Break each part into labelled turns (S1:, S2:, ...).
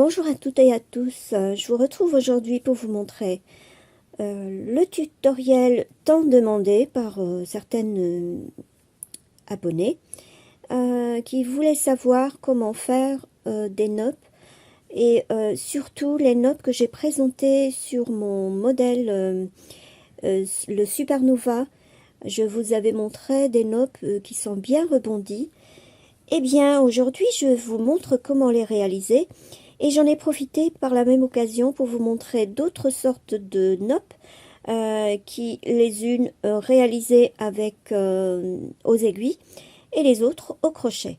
S1: Bonjour à toutes et à tous, je vous retrouve aujourd'hui pour vous montrer le tutoriel tant demandé par certaines abonnées qui voulaient savoir comment faire des nops et surtout les nops que j'ai présentés sur mon modèle le Supernova. Je vous avais montré des nops qui sont bien rebondis. Eh bien aujourd'hui je vous montre comment les réaliser. Et j'en ai profité par la même occasion pour vous montrer d'autres sortes de nops qui les unes réalisées avec aux aiguilles et les autres au crochet.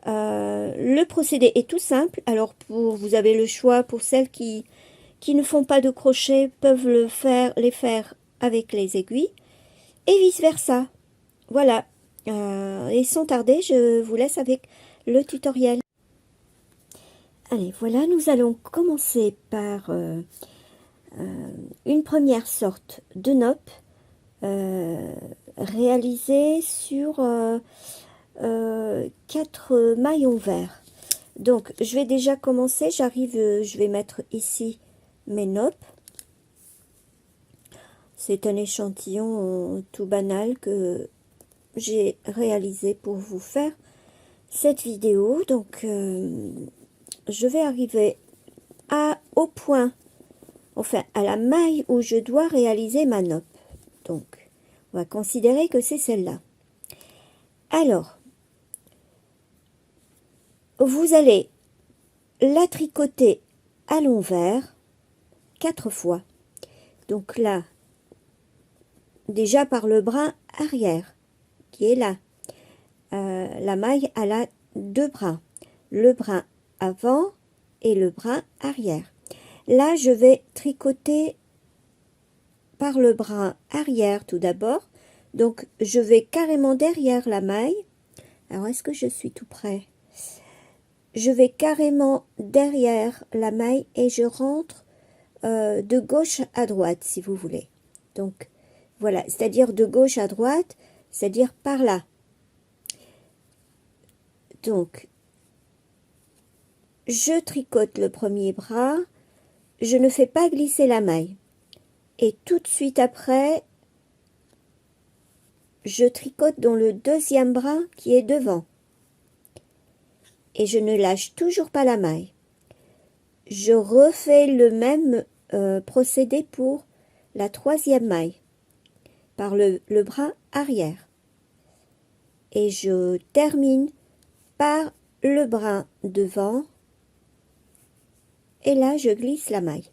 S1: Le procédé est tout simple. Alors vous avez le choix pour celles qui ne font pas de crochet, peuvent les faire avec les aiguilles et vice versa. Voilà. Et sans tarder, je vous laisse avec le tutoriel. Allez, voilà, nous allons commencer par une première sorte de nopp réalisée sur 4 maillons verts. Donc, je vais déjà commencer, je vais mettre ici mes nops. C'est un échantillon tout banal que j'ai réalisé pour vous faire cette vidéo. Donc, je vais arriver au point, enfin à la maille où je dois réaliser ma nopp. Donc, on va considérer que c'est celle-là. Alors, vous allez la tricoter à l'envers 4 fois. Donc là, déjà par le brin arrière, qui est là. La maille, elle a 2 brins. Le brin avant et le brin arrière. Là, je vais tricoter par le brin arrière tout d'abord. Donc, je vais carrément derrière la maille. Alors, est-ce que je suis tout près? Je vais carrément derrière la maille et je rentre de gauche à droite, si vous voulez. Donc, voilà, c'est-à-dire de gauche à droite, c'est-à-dire par là. Donc, je tricote le premier bras, je ne fais pas glisser la maille. Et tout de suite après, je tricote dans le deuxième bras qui est devant. Et je ne lâche toujours pas la maille. Je refais le même procédé pour la troisième maille, par le bras arrière. Et je termine par le bras devant. Et là, je glisse la maille.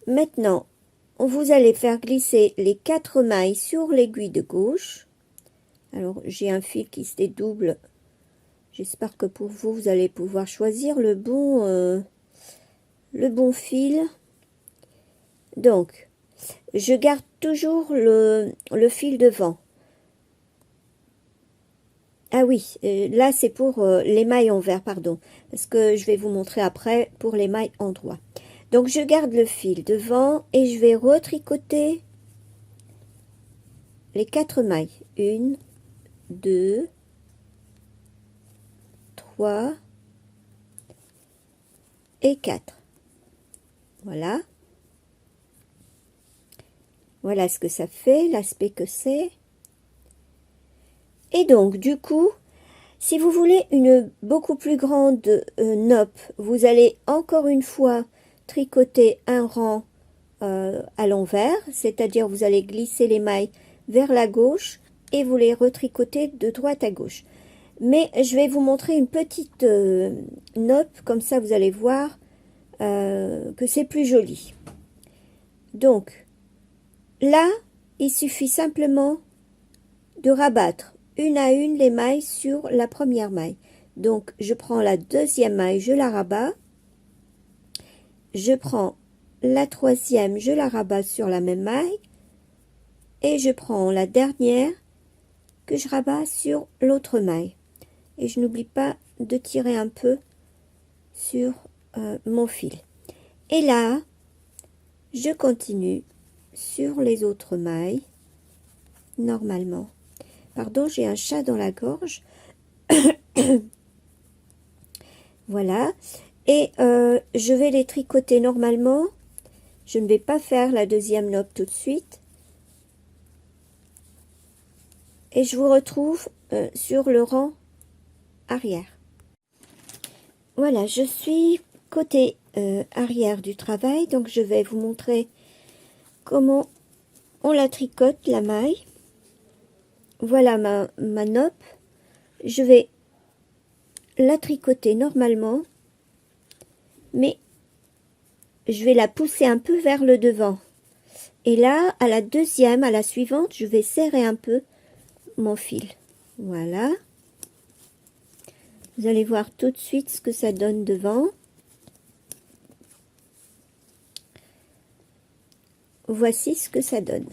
S1: Maintenant, vous allez faire glisser les 4 mailles sur l'aiguille de gauche. Alors, j'ai un fil qui se dédouble. J'espère que pour vous, vous allez pouvoir choisir le bon fil. Donc, je garde toujours le fil devant. Ah oui, là c'est pour les mailles en vert, pardon. Parce que je vais vous montrer après pour les mailles en droit. Donc, je garde le fil devant et je vais retricoter les 4 mailles. 1, 2, 3 et 4. Voilà. Voilà ce que ça fait, l'aspect que c'est. Et donc, du coup, si vous voulez une beaucoup plus grande nopp, vous allez encore une fois tricoter un rang à l'envers, c'est-à-dire vous allez glisser les mailles vers la gauche et vous les retricoter de droite à gauche. Mais je vais vous montrer une petite nopp, comme ça vous allez voir que c'est plus joli. Donc, là, il suffit simplement de rabattre une à une les mailles sur la première maille. Donc, je prends la deuxième maille, je la rabats. Je prends la troisième, je la rabats sur la même maille. Et je prends la dernière que je rabats sur l'autre maille. Et je n'oublie pas de tirer un peu sur mon fil. Et là, je continue sur les autres mailles, normalement. Pardon, j'ai un chat dans la gorge. Voilà. Et je vais les tricoter normalement. Je ne vais pas faire la deuxième nope tout de suite. Et je vous retrouve sur le rang arrière. Voilà, je suis côté arrière du travail, donc je vais vous montrer comment on la tricote, la maille. Voilà ma nope. Je vais la tricoter normalement, mais je vais la pousser un peu vers le devant. Et là, à la deuxième, à la suivante, je vais serrer un peu mon fil. Voilà. Vous allez voir tout de suite ce que ça donne devant. Voici ce que ça donne.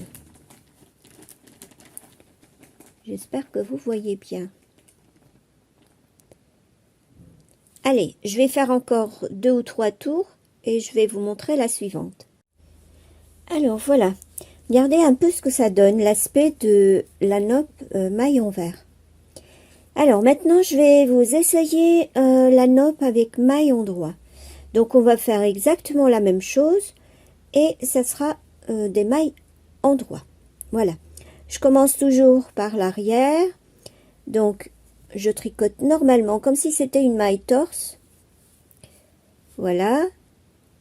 S1: J'espère que vous voyez bien. Allez, je vais faire encore 2 ou 3 tours et je vais vous montrer la suivante. Alors voilà, regardez un peu ce que ça donne, l'aspect de la nope maille envers. Alors maintenant, je vais vous essayer la nope avec maille endroit. Donc on va faire exactement la même chose et ça sera des mailles endroit. Voilà, je commence toujours par l'arrière. Donc je tricote normalement comme si c'était une maille torse. Voilà.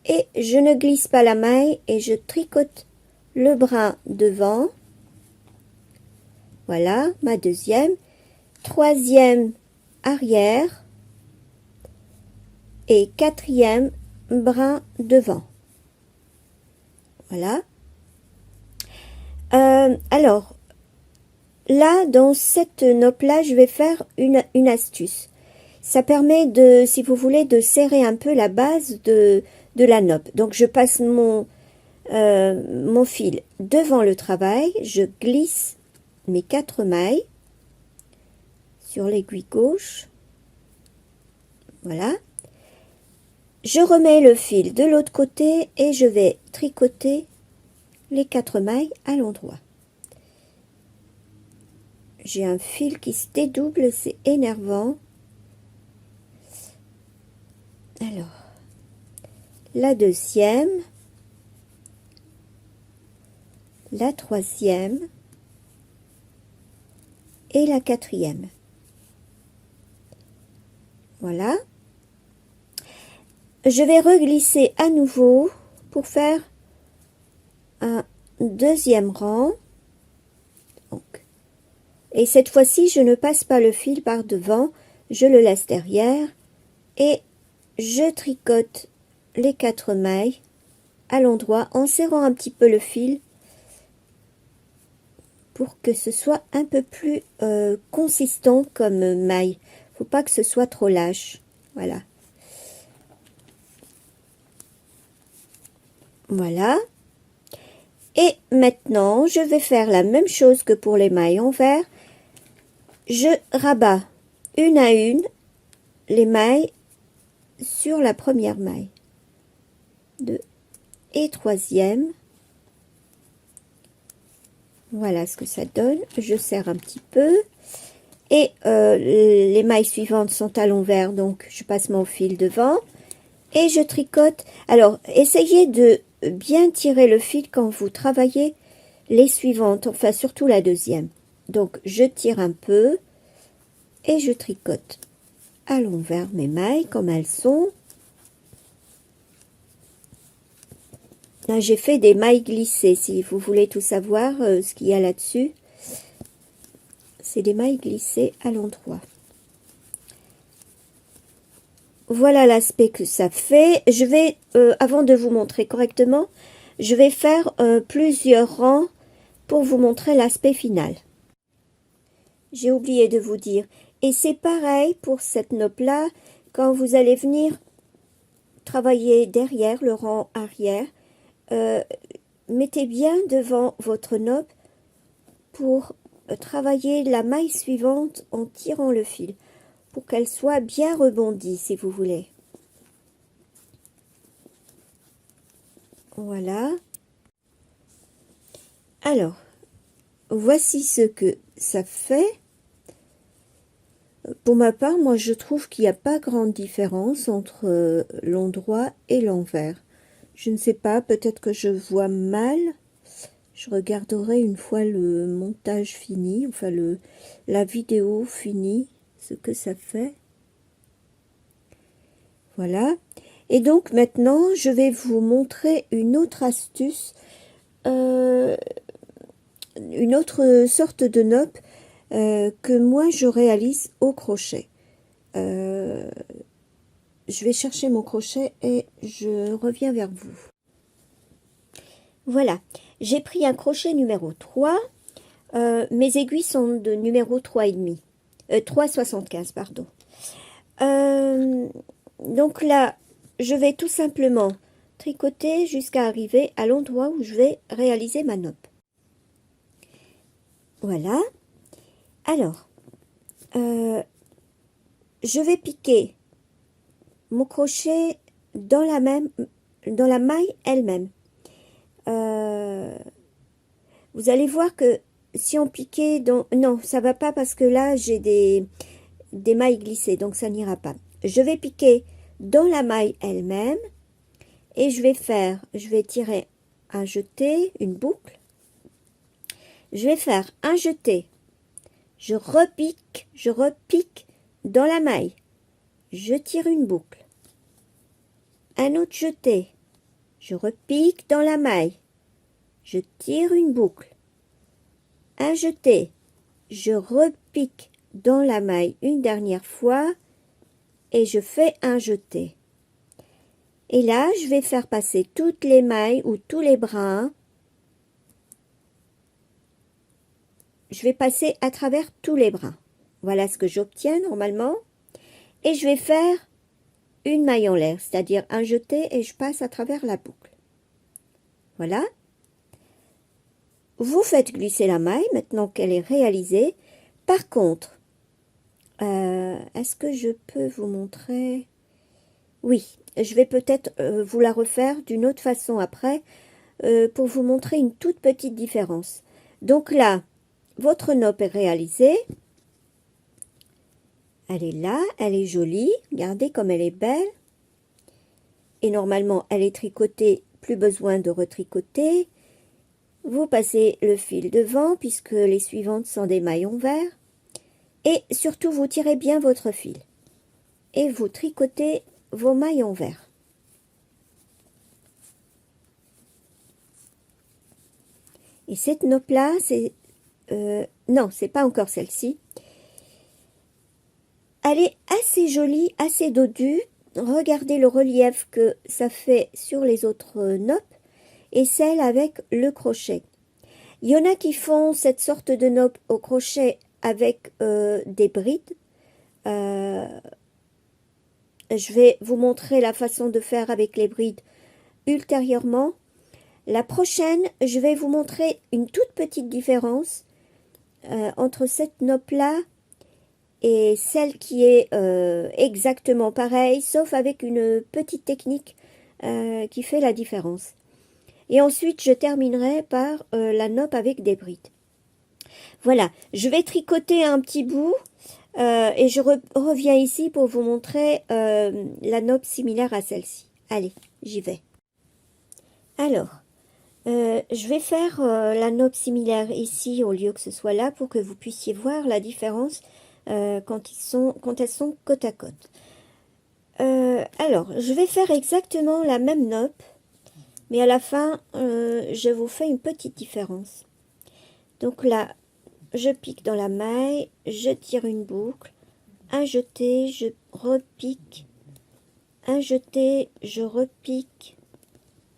S1: Et je ne glisse pas la maille et je tricote le brin devant. Voilà, ma deuxième. Troisième arrière. Et quatrième brin devant. Voilà. Alors, là, dans cette nope-là, je vais faire une astuce. Ça permet de, si vous voulez, de serrer un peu la base de la nope. Donc, je passe mon fil devant le travail. Je glisse mes 4 mailles sur l'aiguille gauche. Voilà. Je remets le fil de l'autre côté et je vais tricoter les 4 mailles à l'endroit. J'ai un fil qui se dédouble, c'est énervant. Alors, la deuxième, la troisième et la quatrième. Voilà. Je vais reglisser à nouveau pour faire un deuxième rang. Donc, et cette fois-ci, je ne passe pas le fil par devant, je le laisse derrière et je tricote les 4 mailles à l'endroit en serrant un petit peu le fil pour que ce soit un peu plus consistant comme maille. Faut pas que ce soit trop lâche. Voilà. Voilà. Et maintenant, je vais faire la même chose que pour les mailles envers. Je rabats une à une les mailles sur la première maille. 2 et troisième. Voilà ce que ça donne. Je serre un petit peu. Et les mailles suivantes sont à l'envers, donc je passe mon fil devant. Et je tricote. Alors, essayez de bien tirer le fil quand vous travaillez les suivantes, enfin surtout la deuxième. Donc, je tire un peu et je tricote à l'envers mes mailles comme elles sont. Là, j'ai fait des mailles glissées, si vous voulez tout savoir ce qu'il y a là-dessus. C'est des mailles glissées à l'endroit. Voilà l'aspect que ça fait. Je vais, avant de vous montrer correctement, je vais faire plusieurs rangs pour vous montrer l'aspect final. J'ai oublié de vous dire. Et c'est pareil pour cette nope-là, quand vous allez venir travailler derrière, le rang arrière, mettez bien devant votre nope pour travailler la maille suivante en tirant le fil, pour qu'elle soit bien rebondie, si vous voulez. Voilà. Alors, voici ce que ça fait. Pour ma part, moi je trouve qu'il n'y a pas grande différence entre l'endroit et l'envers. Je ne sais pas, peut-être que je vois mal. Je regarderai une fois le montage fini, enfin la vidéo finie, ce que ça fait. Voilà. Et donc maintenant, je vais vous montrer une autre astuce, une autre sorte de nopp que moi je réalise au crochet. Je vais chercher mon crochet et je reviens vers vous. Voilà, j'ai pris un crochet numéro 3. Mes aiguilles sont de numéro 3,5. 3,75, pardon. Donc là, je vais tout simplement tricoter jusqu'à arriver à l'endroit où je vais réaliser ma nopp. Voilà. Alors, je vais piquer mon crochet dans la maille elle-même. Vous allez voir que si on piquait dans... Non, ça va pas parce que là, j'ai des mailles glissées, donc ça n'ira pas. Je vais piquer dans la maille elle-même et je vais tirer un jeté, une boucle. Je vais faire un jeté. Je repique dans la maille. Je tire une boucle. Un autre jeté. Je repique dans la maille. Je tire une boucle. Un jeté. Je repique dans la maille une dernière fois et je fais un jeté. Et là, je vais faire passer toutes les mailles ou tous les brins. Je vais passer à travers tous les brins. Voilà ce que j'obtiens normalement. Et je vais faire une maille en l'air, c'est-à-dire un jeté et je passe à travers la boucle. Voilà. Vous faites glisser la maille maintenant qu'elle est réalisée. Par contre, est-ce que je peux vous montrer? Oui, je vais peut-être vous la refaire d'une autre façon après pour vous montrer une toute petite différence. Donc là, votre nopp est réalisée. Elle est là, elle est jolie. Regardez comme elle est belle. Et normalement, elle est tricotée, plus besoin de retricoter. Vous passez le fil devant puisque les suivantes sont des mailles en vert. Et surtout, vous tirez bien votre fil. Et vous tricotez vos mailles en vert. Et cette nopp-là, c'est... non, c'est pas encore celle-ci. Elle est assez jolie, assez dodue. Regardez le relief que ça fait sur les autres noppes et celle avec le crochet. Il y en a qui font cette sorte de nopp au crochet avec des brides. Je vais vous montrer la façon de faire avec les brides ultérieurement. La prochaine, je vais vous montrer une toute petite différence entre cette nopp-là et celle qui est exactement pareille, sauf avec une petite technique qui fait la différence. Et ensuite, je terminerai par la nopp avec des brides. Voilà, je vais tricoter un petit bout et je reviens ici pour vous montrer la nopp similaire à celle-ci. Allez, j'y vais. Alors, je vais faire la nopp similaire ici au lieu que ce soit là pour que vous puissiez voir la différence quand elles sont côte à côte. Alors, je vais faire exactement la même nopp, mais à la fin, je vous fais une petite différence. Donc là, je pique dans la maille, je tire une boucle, un jeté, je repique, un jeté, je repique,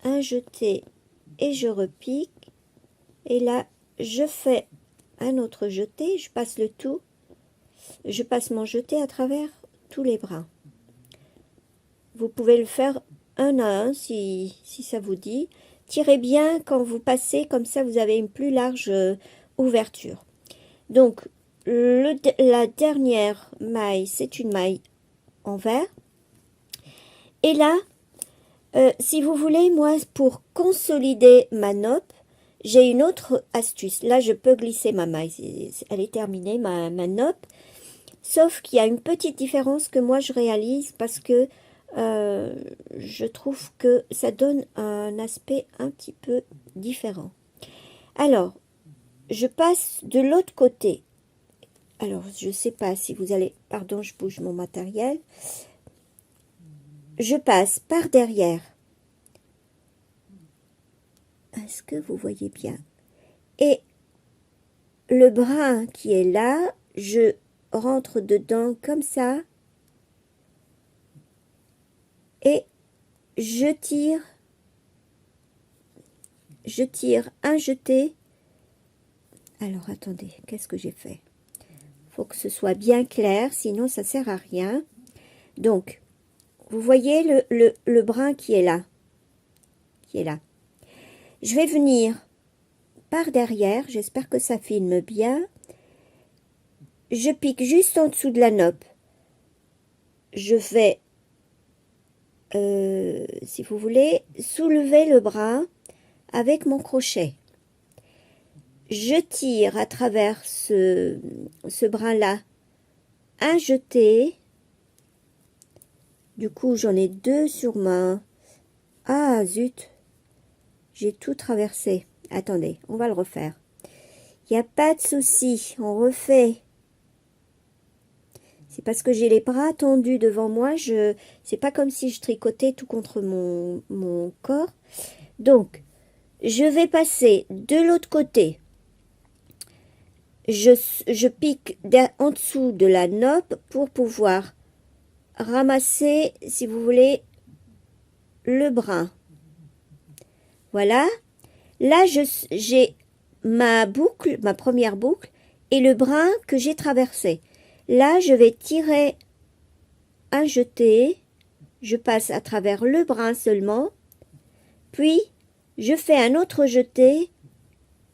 S1: un jeté et je repique. Et là, je fais un autre jeté, je passe le tout. Je passe mon jeté à travers tous les brins. Vous pouvez le faire un à un si ça vous dit. Tirez bien quand vous passez, comme ça vous avez une plus large ouverture. Donc, la dernière maille, c'est une maille en vert. Et là, si vous voulez, moi, pour consolider ma nopp, j'ai une autre astuce. Là, je peux glisser ma maille. Elle est terminée, ma nopp. sauf qu'il y a une petite différence que moi je réalise parce que je trouve que ça donne un aspect un petit peu différent. Alors, je passe de l'autre côté. Alors, je ne sais pas si vous allez... Pardon, je bouge mon matériel. Je passe par derrière. Est-ce que vous voyez bien? Et le brin qui est là, je rentre dedans comme ça. Et je tire un jeté. Alors, attendez, qu'est-ce que j'ai fait? Faut que ce soit bien clair, sinon ça sert à rien. Donc, vous voyez le brin qui est là. Je vais venir par derrière, j'espère que ça filme bien. Je pique juste en dessous de la noppe. Je vais, si vous voulez, soulever le brin avec mon crochet. Je tire à travers ce brin-là un jeté. Du coup, j'en ai deux sur ma... Ah, zut! J'ai tout traversé. Attendez, on va le refaire. Il n'y a pas de souci, on refait. C'est parce que j'ai les bras tendus devant moi. C'est pas comme si je tricotais tout contre mon corps. Donc, je vais passer de l'autre côté. Je pique en dessous de la noppe pour pouvoir ramasser, si vous voulez, le brin. Voilà. Là, j'ai ma boucle, ma première boucle, et le brin que j'ai traversé. Là, je vais tirer un jeté. Je passe à travers le brin seulement. Puis, je fais un autre jeté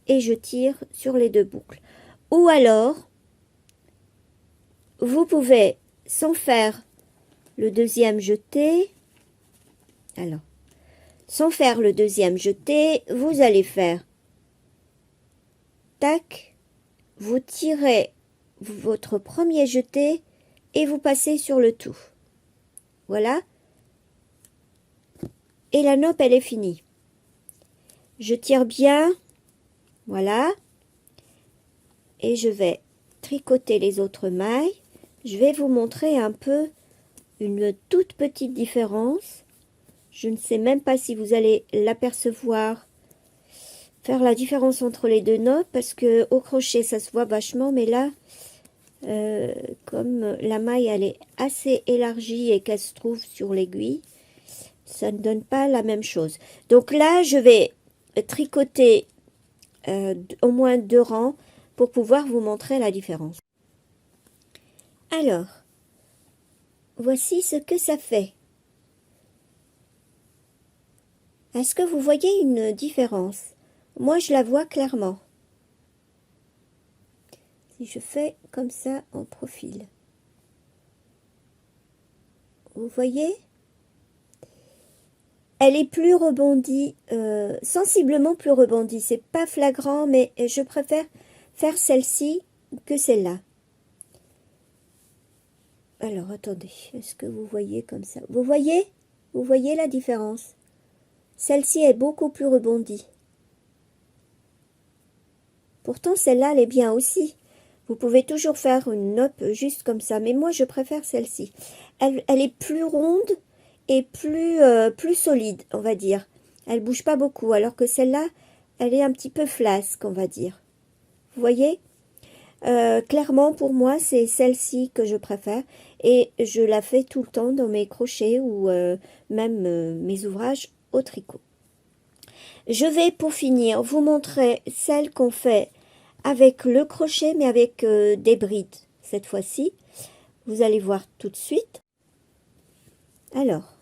S1: et je tire sur les deux boucles. Ou alors, vous pouvez, sans faire le deuxième jeté, alors, sans faire le deuxième jeté, vous allez faire tac, vous tirez votre premier jeté et vous passez sur le tout. Voilà. Et la noppe, elle est finie. Je tire bien. Voilà. Et je vais tricoter les autres mailles. Je vais vous montrer un peu une toute petite différence. Je ne sais même pas si vous allez l'apercevoir. Faire la différence entre les deux noppes parce que au crochet ça se voit vachement, mais là comme la maille elle est assez élargie et qu'elle se trouve sur l'aiguille, ça ne donne pas la même chose. Donc là je vais tricoter au moins 2 rangs pour pouvoir vous montrer la différence. Alors voici ce que ça fait. Est-ce que vous voyez une différence? Moi, je la vois clairement. Si je fais comme ça en profil. Vous voyez? Elle est plus rebondie, sensiblement plus rebondie. C'est pas flagrant, mais je préfère faire celle-ci que celle-là. Alors, attendez. Est-ce que vous voyez comme ça? Vous voyez? Vous voyez la différence? Celle-ci est beaucoup plus rebondie. Pourtant, celle-là, elle est bien aussi. Vous pouvez toujours faire une noppe juste comme ça. Mais moi, je préfère celle-ci. Elle est plus ronde et plus solide, on va dire. Elle bouge pas beaucoup. Alors que celle-là, elle est un petit peu flasque, on va dire. Vous voyez? Clairement, pour moi, c'est celle-ci que je préfère. Et je la fais tout le temps dans mes crochets ou même mes ouvrages au tricot. Je vais, pour finir, vous montrer celle qu'on fait avec le crochet, mais avec des brides, cette fois-ci. Vous allez voir tout de suite. Alors,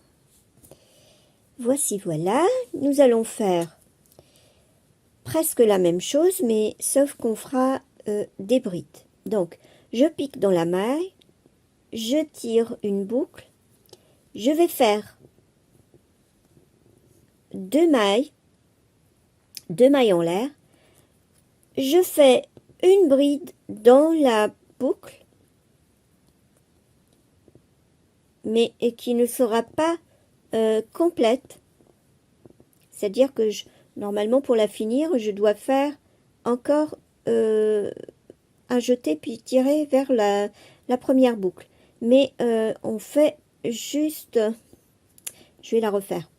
S1: voici, voilà. Nous allons faire presque la même chose, mais sauf qu'on fera des brides. Donc, je pique dans la maille, je tire une boucle, je vais faire deux mailles en l'air, je fais une bride dans la boucle mais et qui ne sera pas complète. C'est-à-dire que normalement, pour la finir, je dois faire encore un jeté puis tirer vers la première boucle. Mais on fait juste... Je vais la refaire.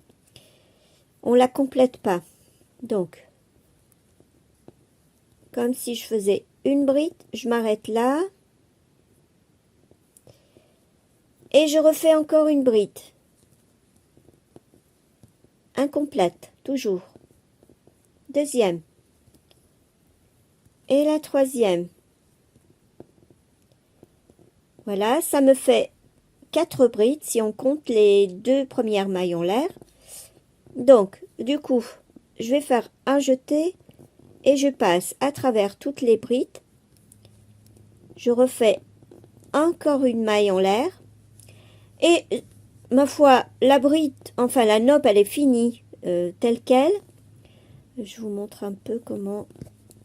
S1: On la complète pas. Donc, comme si je faisais une bride, je m'arrête là. Et je refais encore une bride. Incomplète, toujours. Deuxième. Et la troisième. Voilà, ça me fait 4 brides si on compte les 2 premières mailles en l'air. Donc, du coup, je vais faire un jeté et je passe à travers toutes les brides. Je refais encore une maille en l'air. Et, ma foi, la bride, enfin la noppe, elle est finie telle qu'elle. Je vous montre un peu comment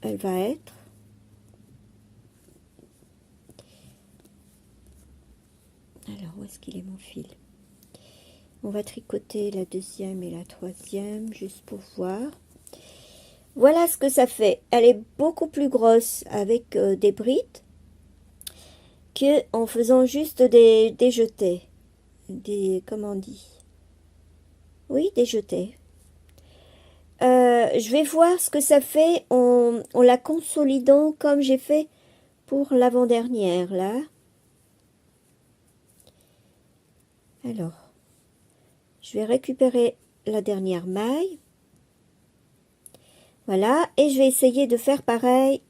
S1: elle va être. Alors, où est-ce qu'il est mon fil? On va tricoter la deuxième et la troisième, juste pour voir. Voilà ce que ça fait. Elle est beaucoup plus grosse avec des brides que en faisant juste des jetés. Comment on dit? Oui, des jetés. Je vais voir ce que ça fait en la consolidant comme j'ai fait pour l'avant-dernière, là. Alors, je vais récupérer la dernière maille. Voilà, et je vais essayer de faire pareil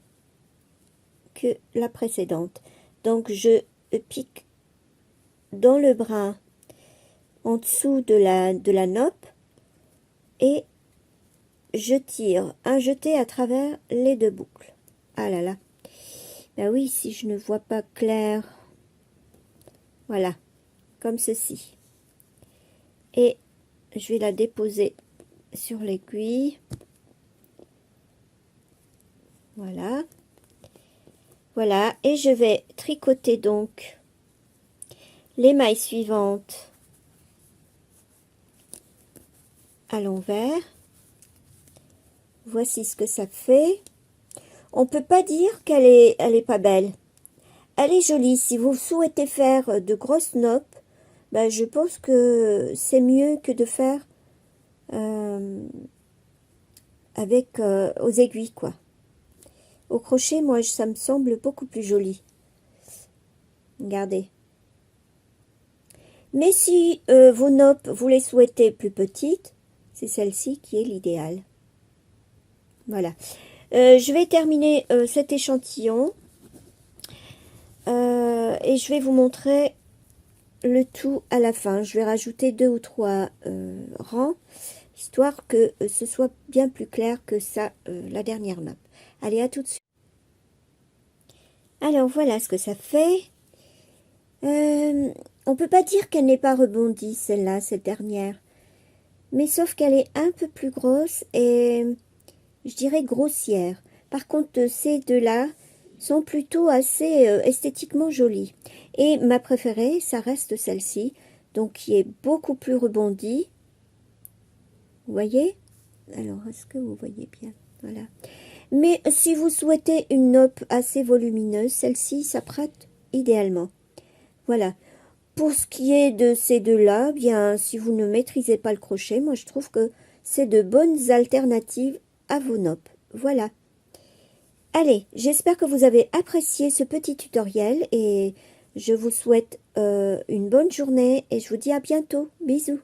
S1: que la précédente. Donc, je pique dans le brin en dessous de la noppe et je tire un jeté à travers les 2 boucles. Ah là là. Ben oui, si je ne vois pas clair. Voilà, comme ceci. Et je vais la déposer sur l'aiguille. Voilà. Voilà, et je vais tricoter donc les mailles suivantes à l'envers. Voici ce que ça fait. On peut pas dire elle est pas belle. Elle est jolie. Si vous souhaitez faire de grosses noppes, ben je pense que c'est mieux que de faire avec aux aiguilles, quoi. Au crochet, moi, ça me semble beaucoup plus joli. Regardez. Mais si vos noppes, vous les souhaitez plus petites, c'est celle-ci qui est l'idéal. Voilà. Je vais terminer cet échantillon et je vais vous montrer le tout à la fin. Je vais rajouter 2 ou 3 rangs, histoire que ce soit bien plus clair que ça, la dernière nappe. Allez, à tout de suite. Alors, voilà ce que ça fait. On peut pas dire qu'elle n'est pas rebondie, celle-là, cette dernière. Mais sauf qu'elle est un peu plus grosse et, je dirais, grossière. Par contre, ces deux-là sont plutôt assez esthétiquement jolies. Et ma préférée, ça reste celle-ci, donc qui est beaucoup plus rebondie. Vous voyez? Alors, est-ce que vous voyez bien? Voilà. Mais si vous souhaitez une noppe assez volumineuse, celle-ci s'apprête idéalement. Voilà. Pour ce qui est de ces deux-là, bien, si vous ne maîtrisez pas le crochet, moi je trouve que c'est de bonnes alternatives à vos noppes. Voilà. Allez, j'espère que vous avez apprécié ce petit tutoriel et je vous souhaite une bonne journée et je vous dis à bientôt. Bisous.